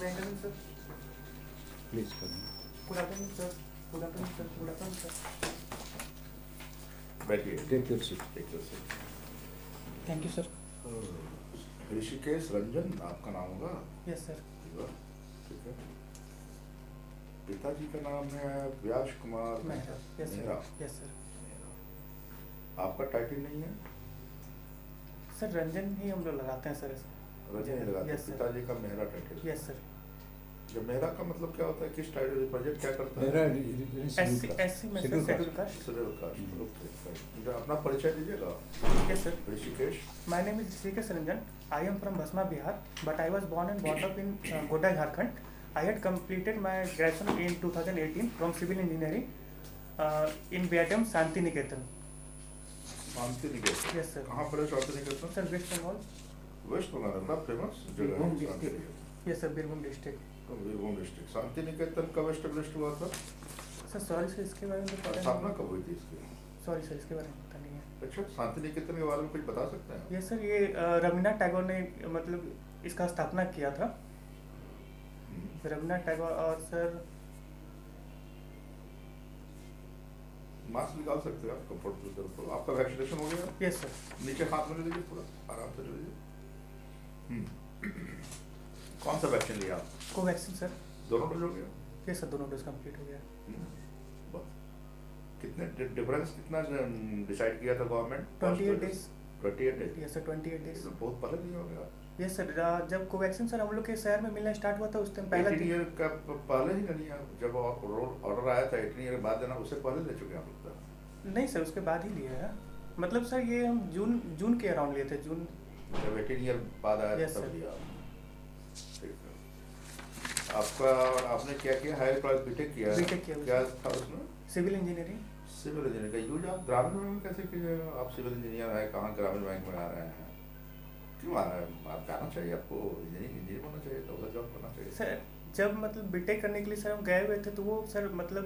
May I come in, sir? Please करें। Good afternoon, sir. Good afternoon, sir. Good afternoon, sir. बैठिए। Take your seat. Take your seat. Thank you, sir. Rishikesh Ranjan आपका नाम होगा? Yes, sir. ठीक है। पिताजी का नाम है Vyas Kumar Mehra. Yes, sir. Mehra. Yes, sir. आपका टाइटल नहीं है? सर रंजन ही हम लोग लगाते हैं सर इसको. रंजन ही लगाते हैं। Yes, sir. पिताजी का मेहरा टाइटल। Yes, sir. जब मेहरा का मतलब क्या होता है? किस टाइटल रिप्रेजेंट क्या करता है? मेरा SC में sir schedule caste. Schedule caste. Okay. अपना परिचय दीजिएगा। Yes, sir. Rishikesh. My name is Hrishikesh Ranjan. I am from Bhasma, Bihar, but I was born and brought up in Godda, Jharkhand. I had completed my graduation in 2018 from civil engineering in BITM Shanti Niketan. Shanti Niketan. Yes, sir. कहाँ पर है Shantiniketan? Sir, West Bengal. West Bengal में बड़ा famous जगह बीरभूम है Shanti district. Niketan. Yes, sir. Birbhum district. Birbhum district. Shantiniketan कब establish हुआ था? सर सॉरी सर इसके बारे में तो पता स्थापना नहीं. कब हुई थी इसकी? सॉरी सर इसके बारे में पता नहीं है. अच्छा, शांति निकेतन के बारे में कुछ बता सकते हैं? ये सर ये रवीन्द्रनाथ टैगोर ने मतलब इसका स्थापना किया था. रवीन्द्रनाथ टैगोर और सर मास्क निकाल सकते हैं आप कंफर्टेबल तो। आपका वैक्सीनेशन हो गया? Yes sir. नीचे हाथ में ले लीजिए, पूरा आराम से ले लीजिए। कौन सा वैक्सीन लिया आप? Covaxin sir. दोनों डोज हो गया? ये सर दोनों डोज कंप्लीट हो गया. कितने डिफरेंस कितना डिसाइड किया था government? 28 days. 28 days. Yes sir 28 days. बहुत पहले नहीं हो गया? Yes sir. जब कोवैक्सीन सर हम लोग के शहर में मिलना स्टार्ट हुआ था उस टाइम पहला 18 ईयर का पहले ही नहीं है। जब ऑर्डर आया था 18 ईयर बाद देना, उससे पहले ले चुके हैं आप लोग? नहीं सर उसके बाद ही लिया है. मतलब सर ये हम जून के अराउंड लिए थे. जून जब 18 ईयर बाद आया Yes, तब sir. लिया। ठीक है। आपका आपने क्या किया? हायर क्लास बीटेक किया? बीटेक किया। क्या था उसमें? Civil engineering. सिविल इंजीनियर का यूज आप ग्रामीण बैंक में कैसे किए? आप सिविल इंजीनियर है, कहाँ ग्रामीण बैंक में आ रहे हैं? क्यों आ रहे हैं? आप जाना चाहिए, आपको इंजीनियर बनना चाहिए, तो उधर जॉब करना चाहिए। सर जब मतलब बीटेक करने के लिए सर हम गए हुए थे तो वो सर मतलब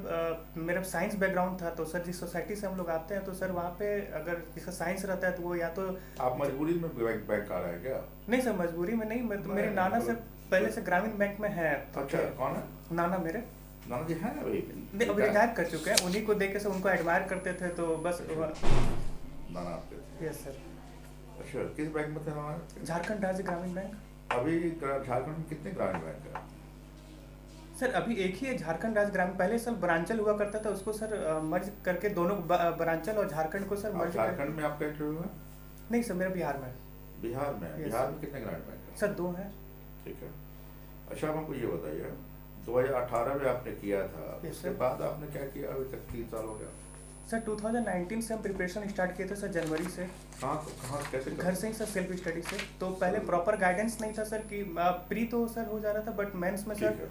मेरा साइंस बैकग्राउंड था. तो सर जिस सोसाइटी से हम लोग आते हैं तो सर वहाँ पे अगर जिसका साइंस रहता है तो वो या तो आप मजबूरी में बैंक आ रहे हैं क्या? नहीं सर मजबूरी में नहीं. मेरे नाना सर पहले से ग्रामीण बैंक में है. अच्छा, कौन है नाना मेरे नाना जी? हैं अभी? नहीं अभी रिटायर कर चुके हैं. उन्हीं को देख के सर उनको एडमायर करते थे तो बस. नाना आपके? Yes sir. अच्छा, किस बैंक में थे नाना? झारखंड राज्य ग्रामीण बैंक. अभी झारखंड में कितने ग्रामीण बैंक है? सर अभी एक ही है झारखंड राज्य ग्रामीण. पहले सर ब्रांचल हुआ करता था उसको सर मर्ज करके दोनों ब्रांचल और झारखंड को सर मर्ज झारखंड में आपका इंटरव्यू है? नहीं सर मेरा बिहार में है. बिहार में? Yes, Bihar sir. में कितने ग्रामीण बैंक है? सर 2 है. ठीक है। अच्छा, आप हमको ये बताइए, 2018 में आपने किया था, Yes, उसके sir. बाद आपने क्या किया? अभी तक 3 साल हो गया। सर 2019 से हम प्रिपरेशन स्टार्ट किए थे सर. जनवरी से कहाँ कैसे घर से ही सर सेल्फ स्टडी से. तो पहले प्रॉपर गाइडेंस नहीं था सर कि प्री तो सर हो जा रहा था बट मेंस में ठीक सर है,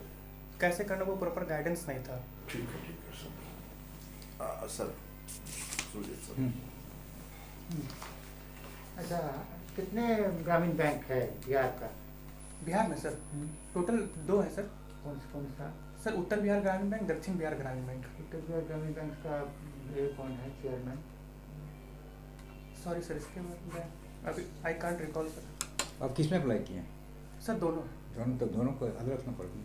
कैसे करना वो प्रॉपर गाइडेंस नहीं था. ठीक है सर। सर सुनिए सर। अच्छा, कितने ग्रामीण बैंक है बिहार का? बिहार में सर टोटल 2 है सर. कौन सा? सर उत्तर बिहार ग्रामीण बैंक, दक्षिण बिहार ग्रामीण बैंक. उत्तर बिहार ग्रामीण बैंक का ये कौन है चेयरमैन? सॉरी सर इसके बाद मैं अभी आई कांट रिकॉल सर. आप किस में अप्लाई किए हैं? सर दोनों. दोनों को अलग रखना पड़ेगा,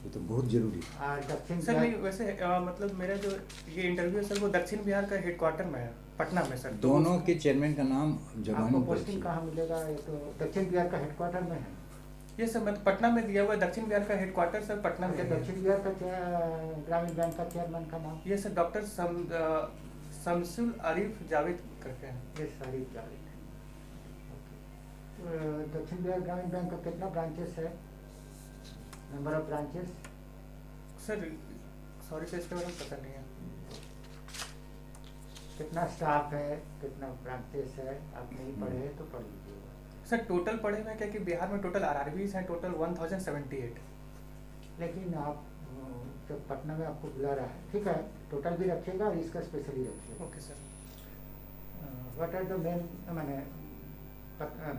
ये तो बहुत जरूरी है। और दक्षिण सर नहीं वैसे मतलब मेरा जो ये इंटरव्यू है सर वो दक्षिण बिहार का हेडक्वार्टर में है, पटना में सर. दोनों के चेयरमैन का नाम आपको जबानी पर पोस्टिंग कहाँ मिलेगा? ये तो दक्षिण बिहार का हेडक्वार्टर में है. ये सर मतलब पटना में दिया हुआ है. दक्षिण बिहार का हेडक्वार्टर सर पटना में अच्छा, है. दक्षिण बिहार का ग्रामीण बैंक का चेयरमैन का नाम? ये सर डॉक्टर शमसुल आरिफ जावेद करके हैं. ये सारी जावेद है. ओके. दक्षिण बिहार ग्रामीण बैंक का कितना ब्रांचेस है? Number of branches? Sir sorry sir इसके बारे में पता नहीं है. कितना स्टाफ है, कितना ब्रांचेस है? आप नहीं पढ़े हैं तो पढ़ लीजिएगा. सर टोटल पढ़े हुए हैं क्या कि बिहार में टोटल आरआरबीज हैं टोटल 1078. लेकिन आप जब पटना में आपको बुला रहा है, ठीक है, टोटल भी रखिएगा और इसका स्पेशली रखिएगा. Okay sir. What are the main मैंने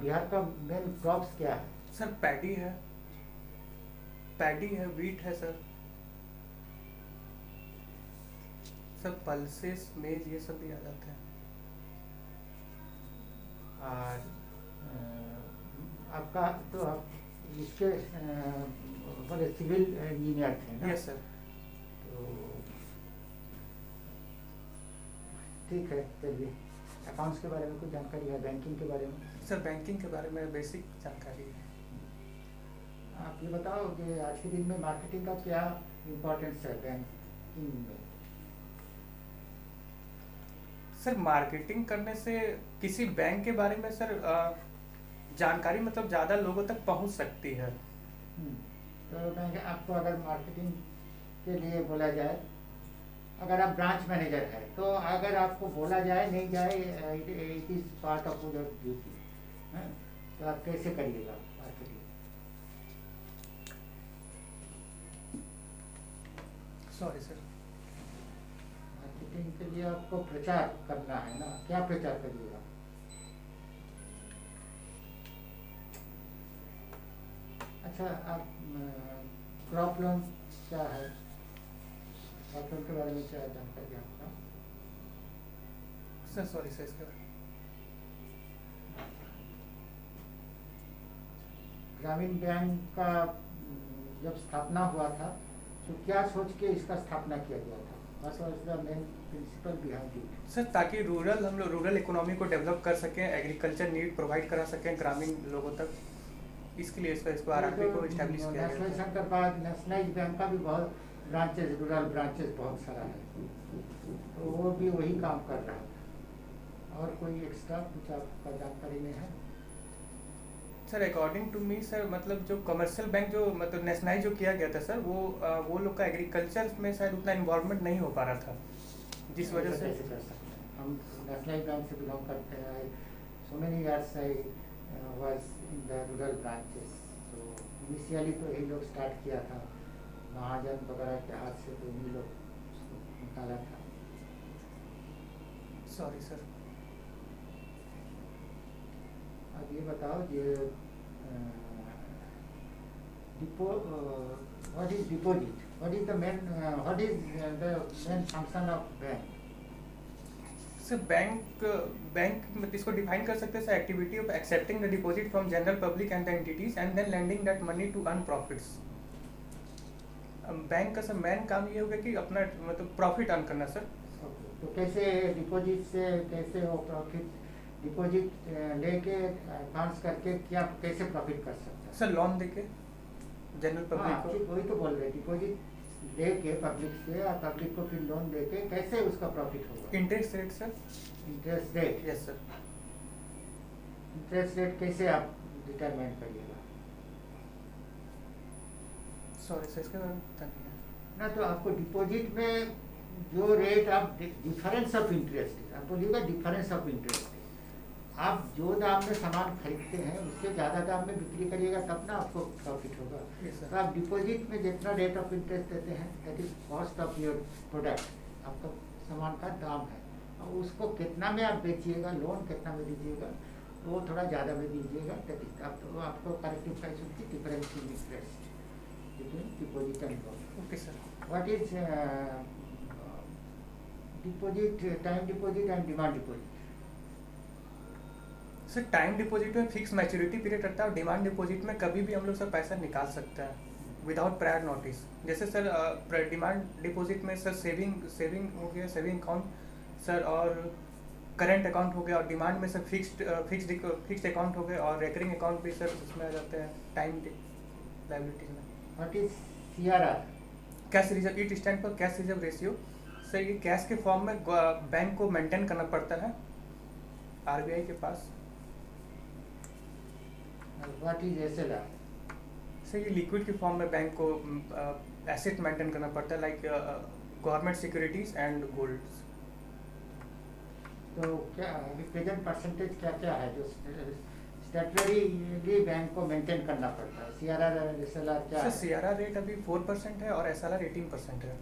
बिहार का मेन क्रॉप्स क्या है? सर पैडी है, वीट है सर. सब पल्सेस मेज ये सब भी आ जाते हैं. और आपका तो आप इसके बोले सिविल इंजीनियर थे ना? Yes sir. तो ठीक है, चलिए अकाउंट्स के बारे में कुछ जानकारी है, बैंकिंग के बारे में? सर बैंकिंग के बारे में बेसिक जानकारी है। आप ये बताओ कि आज के दिन में मार्केटिंग का क्या इम्पोर्टेंस है बैंकिंग में? सर मार्केटिंग करने से किसी बैंक के बारे में सर जानकारी मतलब ज़्यादा लोगों तक पहुंच सकती है। तो बैंक आपको अगर मार्केटिंग के लिए बोला जाए, अगर आप ब्रांच मैनेजर है तो अगर आपको बोला जाए नहीं जाए it is part of your duty, तो आप कैसे करिएगा मार्केटिंग? Sorry sir. मार्केटिंग के लिए आपको प्रचार करना है ना, क्या प्रचार करिएगा? अच्छा, आप क्रॉप लोन क्या है, क्रॉप लोन के बारे में क्या जानकारी है आपका? सर सॉरी सर इसके बारे में ग्रामीण बैंक का जब स्थापना हुआ था तो क्या सोच के इसका स्थापना किया गया था? What was the main principle behind it? Sir ताकि हम लोग रूरल इकोनॉमी को डेवलप कर सकें, एग्रीकल्चर नीड प्रोवाइड करा सकें ग्रामीण लोगों तक, इसके लिए इसको आरआरबी को एस्टैब्लिश किया गया नेशनल था। सेंटर बाद नेशनलाइज बैंक का भी बहुत ब्रांचेस, रूरल ब्रांचेस बहुत सारा है, तो वो भी वही काम कर रहा है। और कोई एक्स्ट्रा कुछ आपका जानकारी में है? Sir according to me sir मतलब जो कमर्शियल बैंक जो मतलब नेशनलाइज जो किया गया था सर वो लोग का एग्रीकल्चर में शायद उतना इन्वॉल्वमेंट नहीं हो पा रहा था, जिस वजह से कैसे कर सकते हैं? हम नेशनलाइज बैंक से बिलोंग करते हैं, so many years I was in the rural branches, तो इनिशियली तो यही लोग स्टार्ट किया था, महाजन वगैरह के हाथ से तो इन्हीं लोग उसको निकाला था। Sorry sir. अब ये बताओ ये what is deposit? What is the main function of bank? Sir bank इसको डिफाइन कर सकते हैं sir, activity of accepting the deposit from general public and the entities and then lending that money to earn profits. Bank का sir main काम ये होगा कि अपना मतलब प्रॉफिट अर्न करना सर। तो कैसे डिपॉजिट से कैसे वो प्रॉफिट डिपॉजिट लेके एडवांस करके क्या कैसे प्रॉफिट कर सकते हैं? सर लोन देके जनरल पब्लिक को। वही तो बोल रहे, डिपॉजिट लेके पब्लिक से और पब्लिक को फिर लोन देके कैसे उसका प्रॉफिट होगा? Interest rate sir. Interest rate? Yes sir. Interest rate कैसे आप डिटरमाइन करिएगा? सॉरी सर इसके बारे में पता नहीं है ना, तो आपको डिपॉजिट में जो रेट आप डिफरेंस ऑफ इंटरेस्ट, आप बोलिएगा डिफरेंस ऑफ इंटरेस्ट, आप जो दाम में सामान खरीदते हैं उससे ज़्यादा दाम में बिक्री करिएगा तब ना आपको प्रॉफिट होगा। Yes, sir. तो आप डिपॉजिट में जितना रेट ऑफ इंटरेस्ट देते हैं that is cost of your product, आपका सामान का दाम है, और उसको कितना में आप बेचिएगा, लोन कितना में दीजिएगा, वो थोड़ा ज़्यादा में दीजिएगा, दैट इज आपको करेक्टिव प्राइस होती है difference in interest between deposit and loan. Okay sir. What is deposit, time deposit and demand deposit? Sir time deposit में फिक्स मैच्योरिटी पीरियड रहता है और डिमांड डिपॉजिट में कभी भी हम लोग सर पैसा निकाल सकते हैं विदाउट प्रायर नोटिस। जैसे सर डिमांड डिपॉजिट में सर सेविंग हो गया, सेविंग अकाउंट सर, और करंट अकाउंट हो गया, और डिमांड में सर फिक्स्ड अकाउंट हो गया, और रेकरिंग अकाउंट भी सर उसमें आ जाते हैं टाइम लायबिलिटीज में। What is CRR? Cash reserve, it stand for cash reserve ratio. Sir ये कैश के फॉर्म में बैंक को मेंटेन करना पड़ता है आरबीआई के पास। What is SLR? सर ये लिक्विड के फॉर्म में बैंक को एसेट मेंटेन करना पड़ता है, like government securities and gold. तो क्या प्रेजेंट परसेंटेज क्या क्या है जो स्टैट्यूटरी बैंक को मेंटेन करना पड़ता है? सीआरआर और एसएलआर क्या सर है? सीआरआर रेट अभी 4% है और एसएलआर 18% है।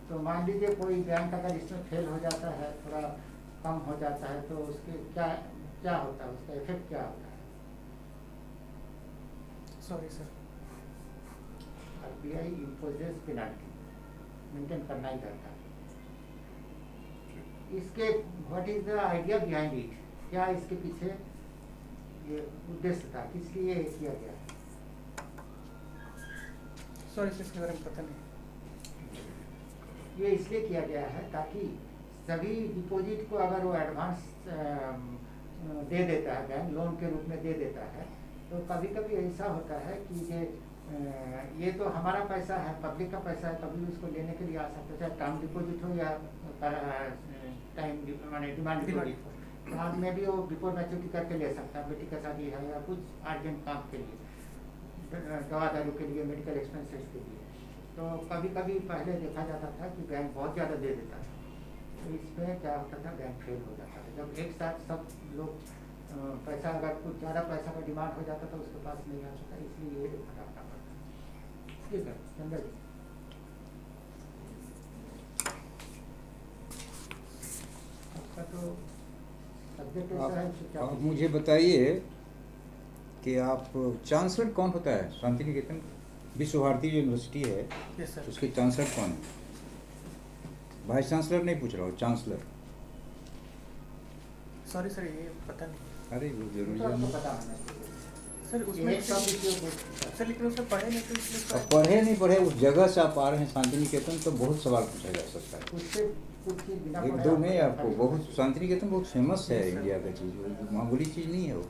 तो मान लीजिए कोई बैंक अगर इसमें फेल हो जाता है, थोड़ा कम हो जाता है, तो उसके क्या क्या होता है, उसका इफेक्ट क्या होता है? Sorry sir. RBI imposes penalty, maintain करना ही रहता है। इसके what is the idea behind it? क्या इसके पीछे ये उद्देश्य था, किस लिए ये किया गया है? सॉरी सर, इसके बारे में पता नहीं। ये इसलिए किया गया है ताकि सभी डिपॉजिट को अगर वो एडवांस दे देता है, बैंक लोन के रूप में दे देता है, तो कभी कभी ऐसा होता है कि ये तो हमारा पैसा है, पब्लिक का पैसा है, कभी भी उसको लेने के लिए आ सकता है, चाहे टर्म डिपॉजिट हो या टाइम माने डिमांड डिपॉजिट हो। बाद में भी वो बिफोर मैच्योरिटी करके ले सकता है, बेटी का शादी है या कुछ अर्जेंट काम के लिए, दवा दारू के लिए, मेडिकल एक्सपेंसेस के लिए। तो कभी कभी पहले देखा जाता था कि बैंक बहुत ज़्यादा दे देता था, तो इसमें क्या होता था, बैंक फेल हो जाता था। जब एक साथ सब लोग पैसा, अगर कुछ ज़्यादा पैसा का डिमांड हो जाता था, उसके पास नहीं आता था, इसलिए ये हटाना पड़ता। ठीक है चंद्र जी, आपका तो सब्जेक्ट ऐसा है कि क्या आप मुझे बताइए कि आप चांसलर कौन होता है शांति निकेतन विश्व भारती जो यूनिवर्सिटी है, यस सर। उसके चांसलर कौन है? वाइस चांसलर नहीं पूछ रहा हूँ, चांसलर। सॉरी सर, ये पता नहीं अरे वो जरूरी तो आपको है। पता होना चाहिए। सर। उसमें एक टॉपिक जो पूछता सर, लेकिन उसमें पढ़े नहीं तो इसलिए अब पढ़े नहीं पढ़े, उस जगह से आप आ रहे हैं शांति निकेतन, तो बहुत सवाल पूछा जा सकता है। उससे कुछ चीज़ बिना एक पढ़े दो आपको नहीं, आपको जानकारी बहुत होनी शांति निकेतन बहुत फेमस है Yes, sir. इंडिया का चीज़, वो मामूली चीज़ नहीं है वो।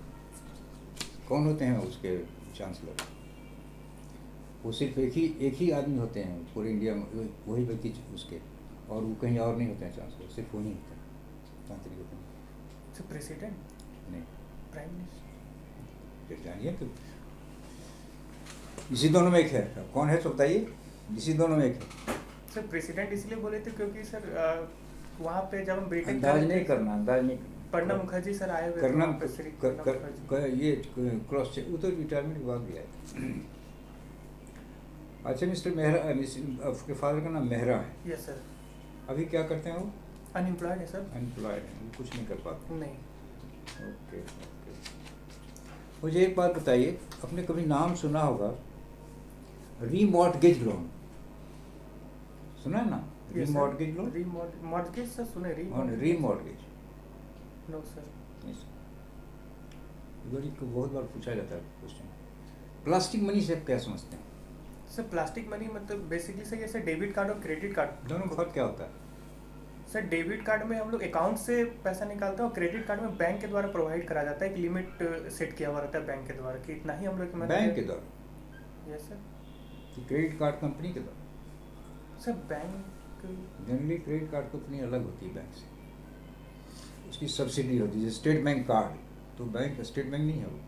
कौन होते हैं उसके चांसलर? वो सिर्फ एक ही आदमी होते हैं पूरे इंडिया में, वही व्यक्ति उसके, और वो कहीं और नहीं होते हैं चांसलर, सिर्फ वही होते हैं शांति निकेतन। सर, प्रेसिडेंट, नहीं, प्राइम मिनिस्टर। फिर जानिए कि इसी दोनों में एक है। कौन है तो बताइए, इसी दोनों में एक है। सर, प्रेसिडेंट इसलिए बोले थे क्योंकि सर वहाँ पे जब हम ब्रिटेन अंदाज नहीं करना, अंदाज नहीं करना। प्रणब मुखर्जी सर आए हुए थे करना वहाँ पे, श्री प्रणब मुखर्जी। ये क्रॉस चेक, वो तो रिटायरमेंट के बाद भी आए। अच्छा, मिस्टर मेहरा, आपके फादर का नाम मेहरा है, यस सर। अभी क्या करते हैं वो? अनएम्प्लॉयड है सर। अनएम्प्लॉयड है, वो कुछ नहीं कर पाते। नहीं। Okay okay. मुझे एक बात बताइए, आपने कभी नाम सुना होगा रीमॉर्टगेज लोन? सुना है ना, रीमॉर्टगेज लोन? रीमॉर्टगेज सर सुने, रीमॉर्टगेज नो सर। बड़ी को बहुत बार पूछा जाता है क्वेश्चन। प्लास्टिक मनी से आप क्या समझते हैं? सर, प्लास्टिक मनी मतलब बेसिकली सर जैसे डेबिट कार्ड और क्रेडिट कार्ड, दोनों का फर्क क्या होता है? सर डेबिट कार्ड में हम लोग अकाउंट से पैसा निकालते हैं और क्रेडिट कार्ड में बैंक के द्वारा प्रोवाइड करा जाता है, एक लिमिट सेट किया हुआ रहता है बैंक के द्वारा कि इतना ही हम लोग बैंक के द्वारा? Yes sir. कि क्रेडिट कार्ड कंपनी के द्वारा? Sir bank generally credit card company अलग होती है बैंक से, उसकी सब्सिडी होती है। जैसे स्टेट बैंक कार्ड, तो बैंक स्टेट बैंक नहीं है वो,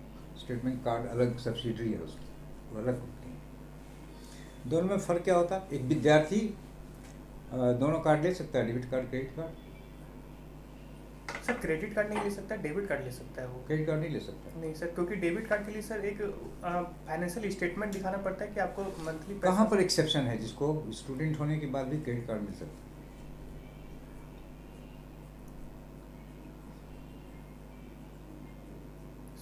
स्टेट बैंक कार्ड अलग सब्सिडी है उसकी, वो अलग होती है। दोनों में फ़र्क क्या होता है? एक विद्यार्थी दोनों कार्ड ले सकता है, debit card credit card. Sir credit card नहीं ले सकता, डेबिट कार्ड ले सकता है वो। क्रेडिट कार्ड नहीं ले सकता। नहीं सर, क्योंकि डेबिट कार्ड के लिए सर एक फाइनेंशियल स्टेटमेंट दिखाना पड़ता है कि आपको मंथली कहाँ पर एक्सेप्शन है जिसको स्टूडेंट होने के बाद भी क्रेडिट कार्ड मिल सकता है?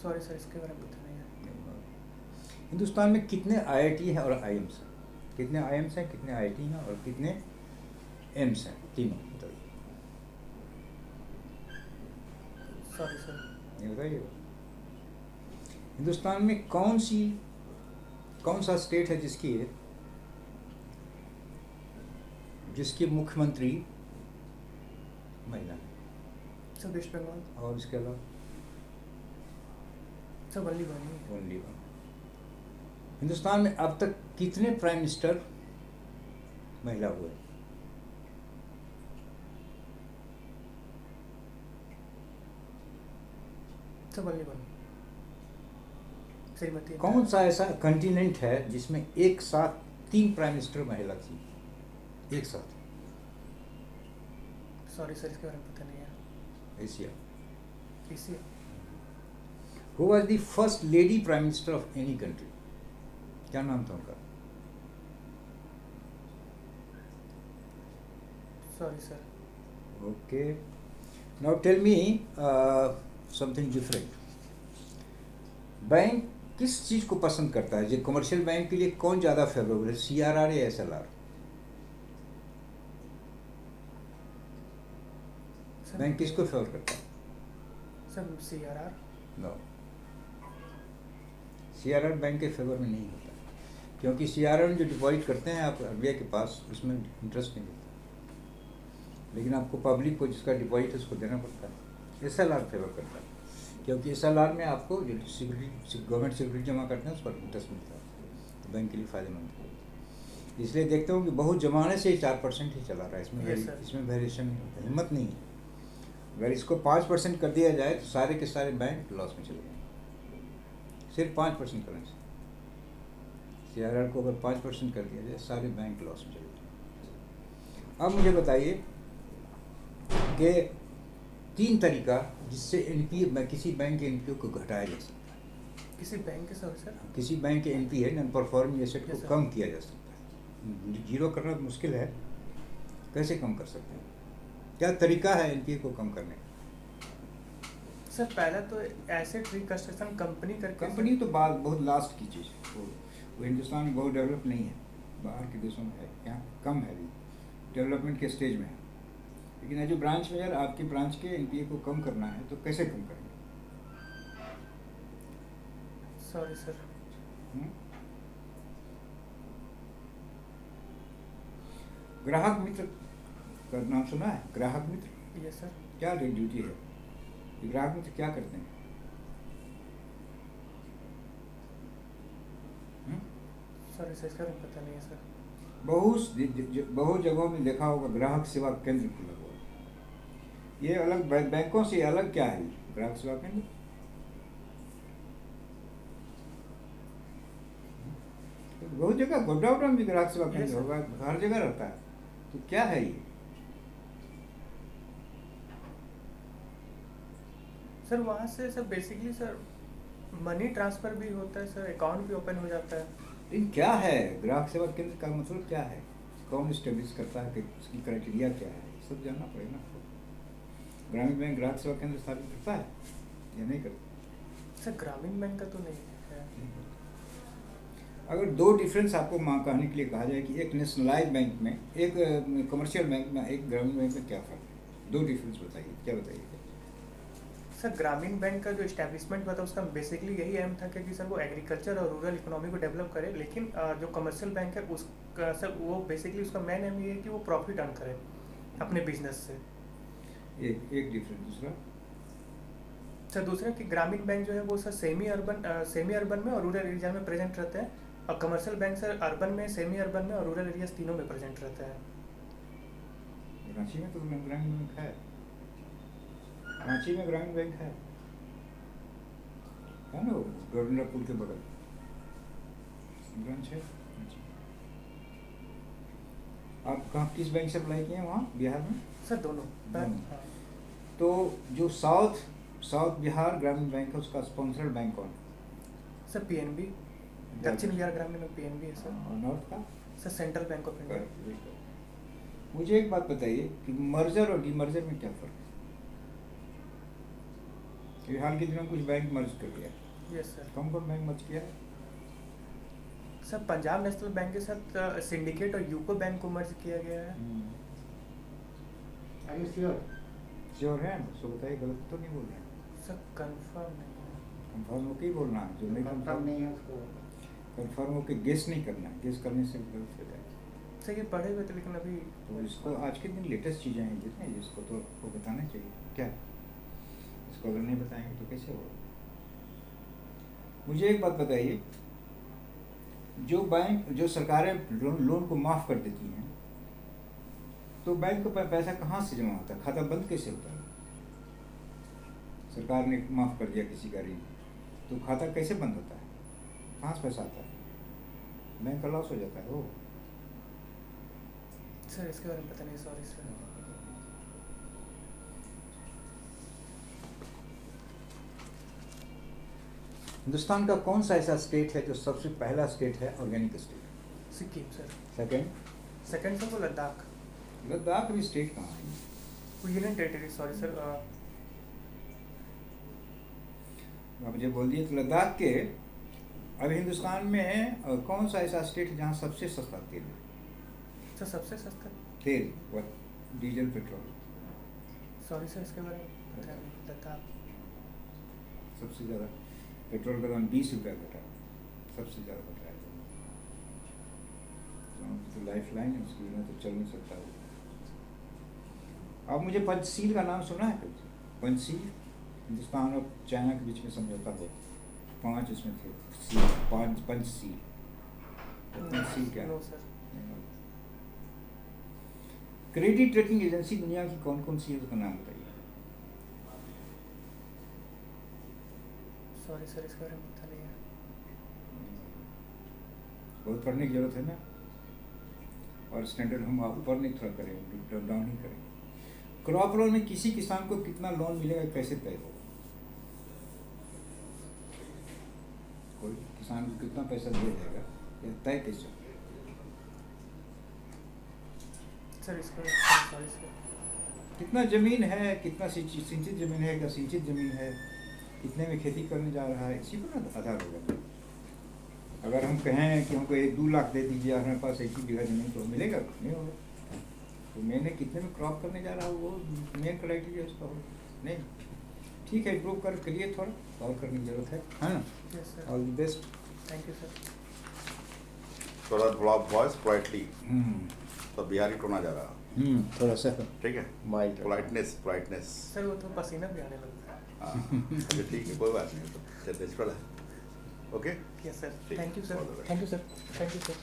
सॉरी सर, इसके बारे में पता नहीं है। हिंदुस्तान में कितने आईआईटी हैं और आईएम्स हैं? कितने आईएम्स हैं, कितने आईआईटी हैं और कितने एम्स हैं? तीनों बताइए। Sorry sir. ये बताइए, हिंदुस्तान में कौन सा स्टेट है जिसकी मुख्यमंत्री महिला है? Sir West Bengal. और इसके अलावा? सर वल्ली बनी। Only one. हिंदुस्तान में अब तक कितने प्राइम मिनिस्टर महिला हुए? सर वल्ली बनी। श्रीमती। कौन सा ऐसा कंटिनेंट है जिसमें एक साथ 3 प्राइम मिनिस्टर महिला थी एक साथ? सॉरी सर, इसके बारे में पता नहीं है। Asia. Asia. Who was the first lady prime minister of any country? क्या नाम था उनका? Sorry sir. Okay. Now tell me something different. Bank किस चीज़ को पसंद करता है? जो कमर्शियल बैंक के लिए कौन ज़्यादा फेवरेबल है, CRR या SLR? बैंक किसको फेवर करता है? Sir CRR। No, CRR bank के फेवर में नहीं होता, क्योंकि CRR जो डिपॉजिट करते हैं आप RBI के पास, उसमें इंटरेस्ट नहीं देता, लेकिन आपको पब्लिक को जिसका डिपॉजिट है उसको देना पड़ता है। SLR फेवर करता है, क्योंकि SLR में आपको जो सिक्योरिटी गवर्नमेंट सिक्योरिटी जमा करते हैं उस पर इंटरेस्ट मिलता है, तो बैंक के लिए फ़ायदेमंद है। इसलिए देखते हो कि बहुत ज़माने से 4% ही चला रहा है, इसमें वेरिएशन नहीं होता, हिम्मत नहीं है। अगर इसको 5% कर दिया जाए तो सारे के सारे बैंक लॉस में चले जाएंगे, सिर्फ 5% करने से। CRR को अगर 5% कर दिया जाए सारे बैंक लॉस में चले जाएंगे। अब मुझे बताइए कि 3 तरीका जिससे NPA किसी बैंक के NPA को घटाया जा सकता है। किसी बैंक के सर किसी बैंक के NPA नॉन परफॉर्मिंग एसेट को कम किया जा सकता है। जीरो करना मुश्किल है, कैसे कम कर सकते हैं? क्या तरीका है NPA को कम करने का? सर पहला तो एसेट रिकंस्ट्रक्शन कंपनी तो बात बहुत लास्ट की चीज़ है, वो हिंदुस्तान में बहुत डेवलप नहीं है, बाहर के देशों में है, यहाँ कम है, भी डेवलपमेंट के स्टेज में है। लेकिन जो ब्रांच मैनेजर आपके ब्रांच के NPA को कम करना है तो कैसे कम करेंगे? सॉरी सर, ग्राहक मित्र का नाम सुना है? ग्राहक मित्र, यस सर। क्या ड्यूटी है? ग्राहक मित्र क्या करते हैं? सॉरी सर, इसका पता नहीं है सर। बहुत जगहों में देखा होगा ग्राहक सेवा केंद्र खुला हुआ है। ये अलग बैंकों से अलग क्या है ग्राहक सेवा केंद्र? बहुत जगह गोड्डा में भी ग्राहक सेवा केंद्र होगा, हर जगह रहता है, तो क्या है ये? सर वहाँ से sir basically sir money transfer भी होता है सर, अकाउंट भी ओपन हो जाता है। लेकिन क्या है ग्राहक सेवा केंद्र का मतलब क्या है? कौन स्टेब्लिश करता है कि उसकी क्राइटेरिया क्या है? सब जानना पड़ेगा ना। ग्रामीण बैंक ग्राहक सेवा केंद्र स्थापित करता है या नहीं करता? सर ग्रामीण बैंक का तो नहीं है। अगर 2 डिफरेंस आपको कहने के लिए कहा जाए कि एक नेशनलाइज बैंक में, एक कमर्शियल बैंक में, एक ग्रामीण बैंक में क्या फ़र्क है? 2 डिफरेंस बताइए, क्या बताइए? सर ग्रामीण बैंक का जो इस्टेब्लिशमेंट हुआ था उसका बेसिकली यही एम था कि सर वो एग्रीकल्चर और रूरल इकोनॉमी को डेवलप करे, लेकिन जो कमर्शियल बैंक है उसका सर वो बेसिकली उसका मेन एम ये है कि वो प्रॉफिट अर्न करे अपने बिजनेस से। एक डिफरेंस। दूसरा सर दूसरा कि ग्रामीण बैंक जो है वो सर सेमी अर्बन में और रूरल एरिया में प्रेजेंट रहते हैं, और कमर्शियल बैंक सर अर्बन में, सेमी अर्बन में और रूरल एरियाज तीनों में प्रेजेंट रहता है। रांची में तो ग्रामीण बैंक है, रांची में ग्रामीण बैंक है ना, गवर्नर पुल के बगल ब्रांच है। आप कहाँ किस बैंक से अप्लाई किए हैं वहाँ बिहार में? सर दोनों। हाँ। तो जो साउथ बिहार ग्रामीण बैंक है उसका स्पॉन्सर्ड बैंक कौन है? सर PNB, दक्षिण बिहार ग्रामीण में PNB है सर। और नॉर्थ का? Sir central bank of India. मुझे एक बात बताइए कि मर्जर और डीमर्जर में क्या फ़र्क है? हाल के दिनों कुछ बैंक मर्ज कर दिया। Yes sir. कौन कौन बैंक मर्ज किया? सर पंजाब नेशनल बैंक के साथ सिंडिकेट और यूको बैंक को मर्ज किया गया है। Are you sure? श्योर है ना? सो बताइए, गलत तो नहीं बोल रहे हैं? सर कंफर्म नहीं है। कंफर्म होकर ही बोलना है, जो नहीं कंफर्म नहीं है उसको कंफर्म होकर गेस नहीं करना है, गेस करने से गलत हो जाएगा। सर ये पढ़े हुए थे लेकिन अभी तो इसको आज के दिन लेटेस्ट चीज़ें हैं जितने, इसको तो आपको बताना चाहिए। क्या इसको अगर नहीं बताएंगे तो कैसे होगा? मुझे एक बात बताइए, जो सरकारें लोन को माफ़ कर देती हैं तो बैंक को पैसा कहाँ से जमा होता है? खाता बंद कैसे होता है? सरकार ने माफ़ कर दिया किसी का ऋण, तो खाता कैसे बंद होता है? कहाँ से पैसा आता है? बैंक का लॉस हो जाता है। वो सर इसके बारे में पता नहीं, सॉरी सर। हिंदुस्तान का कौन सा ऐसा स्टेट है जो सबसे पहला स्टेट है organic state? Sikkim sir. Second sir वो लद्दाख। लद्दाख भी स्टेट कहाँ है? वो यूनियन टेरिटरी, सॉरी सर। आप मुझे बोल दिए तो लद्दाख के अभी हिंदुस्तान में कौन सा ऐसा स्टेट है जहाँ सबसे सस्ता तेल है? सर सबसे सस्ता तेल व डीजल पेट्रोल? सॉरी सर इसके बारे में पता नहीं। लद्दाख सबसे ज़्यादा पेट्रोल का दाम 20 रुपया घटा, सबसे ज़्यादा बन रहा है। गाँव की तो लाइफ लाइन है, उसके बिना तो चल नहीं सकता वो। आप मुझे पंचशील का नाम सुना है कभी? पंचशील हिंदुस्तान और चाइना के बीच में समझौता हो, 5 इसमें थे सील, 5 पंचशील। पंचशील क्या नो है? सर। क्रेडिट रेटिंग एजेंसी दुनिया की कौन कौन सी है, उसका नाम बताइए। सॉरी सर, इसके बारे में पता नहीं है। बहुत पढ़ने की जरूरत है ना, और स्टैंडर्ड हम आप ऊपर नहीं थोड़ा करें, डाउन ही करें। क्रॉप लोन में किसी किसान को कितना लोन मिलेगा, कैसे तय होगा? कोई किसान को कितना पैसा दिया जाएगा, यह तय कैसे होगा? सर इसको सॉरी सर। कितना जमीन है, कितना सिंचित जमीन है, क्या सिंचित जमीन है, कितने में खेती करने जा रहा है, इसी पर आधार होगा। अगर हम कहें कि हमको 1-2 लाख दे दीजिए, हमारे पास 1 ही बीघा जमीन, तो मिलेगा नहीं होगा। तो मैंने कितने में क्रॉप करने जा रहा हूँ, वो मेन क्राइटेरिया उसका होगा नहीं। ठीक है, इम्प्रूव करिए, थोड़ा और करने की जरूरत है ना। Yes sir. All the best. Thank you sir. थोड़ा वॉइस पोलाइटली, तो बिहारी टोना जा रहा, थोड़ा सा ठीक है, माइल्ड पोलाइटनेस। सर वो तो पसीना भी आने लगता है। हाँ अच्छा, ठीक है, कोई बात नहीं, तो नेचुरल है। Okay, yes sir. ठीक, thank you all sir. the best. Thank you sir. Thank you sir.